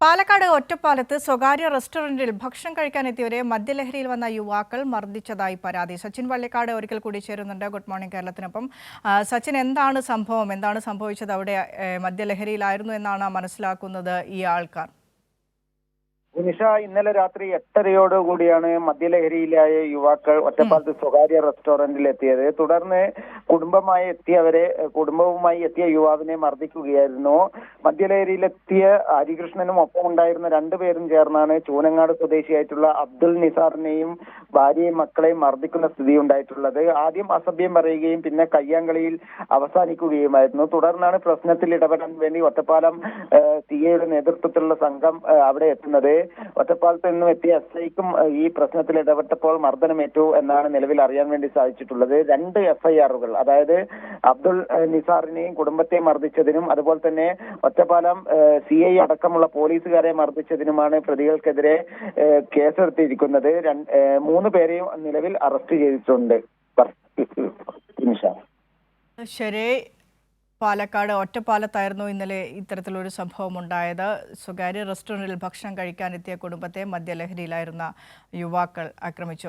പാലക്കാട് ഒറ്റപ്പാലത്ത് സ്വകാര്യ റെസ്റ്റോറന്റിൽ ഭക്ഷണം കഴിക്കാനെത്തിയവരെ മദ്യലഹരിയിൽ വന്ന യുവാക്കൾ മർദ്ദിച്ചതായി പരാതി. സച്ചിൻ വള്ളിക്കാട് ഒരിക്കൽ കൂടി ചേരുന്നുണ്ട്. Good morning കേരളത്തിനൊപ്പം. സച്ചിൻ, എന്താണ് സംഭവം? എന്താണ് സംഭവിച്ചത്? അവിടെ മദ്യലഹരിയിലായിരുന്നു എന്നാണ് മനസ്സിലാക്കുന്നത് ഈ ആൾക്കാർ. നിഷ, ഇന്നലെ രാത്രി 8:30 മദ്യലഹരിയിലായ യുവാക്കൾ ഒറ്റപ്പാലത്ത് സ്വകാര്യ റെസ്റ്റോറന്റിൽ എത്തിയത്. തുടർന്ന് കുടുംബവുമായി എത്തിയ യുവാവിനെ മർദ്ദിക്കുകയായിരുന്നു. മദ്യലഹരിയിലെത്തിയ ഹരികൃഷ്ണനും ഒപ്പം ഉണ്ടായിരുന്ന രണ്ടുപേരും ചേർന്നാണ് ചൂനങ്ങാട് സ്വദേശിയായിട്ടുള്ള അബ്ദുൾ നിസാറിനെയും ഭാര്യയും മക്കളെയും മർദ്ദിക്കുന്ന സ്ഥിതി ഉണ്ടായിട്ടുള്ളത്. ആദ്യം അസഭ്യം പറയുകയും പിന്നെ കയ്യാങ്കളിയിൽ അവസാനിക്കുകയുമായിരുന്നു. തുടർന്നാണ് പ്രശ്നത്തിൽ ഇടപെടാൻ വേണ്ടി ഒറ്റപ്പാലം സിഐയുടെ നേതൃത്വത്തിലുള്ള സംഘം അവിടെ എത്തുന്നത്. ഒറ്റപ്പാലത്ത് നിന്നും എത്തിയ SIക്കും ഈ പ്രശ്നത്തിൽ ഇടപെട്ടപ്പോൾ മർദ്ദനമേറ്റു എന്നാണ് നിലവിൽ അറിയാൻ വേണ്ടി സാധിച്ചിട്ടുള്ളത്. 2 FIRകൾ, അതായത് അബ്ദുൾ നിസാറിനെയും കുടുംബത്തെ മർദ്ദിച്ചതിനും അതുപോലെ തന്നെ ഒറ്റപ്പാലം CI അടക്കമുള്ള പോലീസുകാരെ മർദ്ദിച്ചതിനുമാണ് പ്രതികൾക്കെതിരെ കേസെടുത്തിരിക്കുന്നത്. 3 പേരെയും നിലവിൽ അറസ്റ്റ് ചെയ്തിട്ടുണ്ട്. ശരി, പാലക്കാട് ഒറ്റപ്പാലത്തായിരുന്നു ഇന്നലെ ഇത്തരത്തിലൊരു സംഭവം ഉണ്ടായത്. സ്വകാര്യ റെസ്റ്റോറന്റിൽ ഭക്ഷണം കഴിക്കാനെത്തിയ കുടുംബത്തെ മദ്യലഹരിയിലായിരുന്ന യുവാക്കൾ ആക്രമിച്ചു.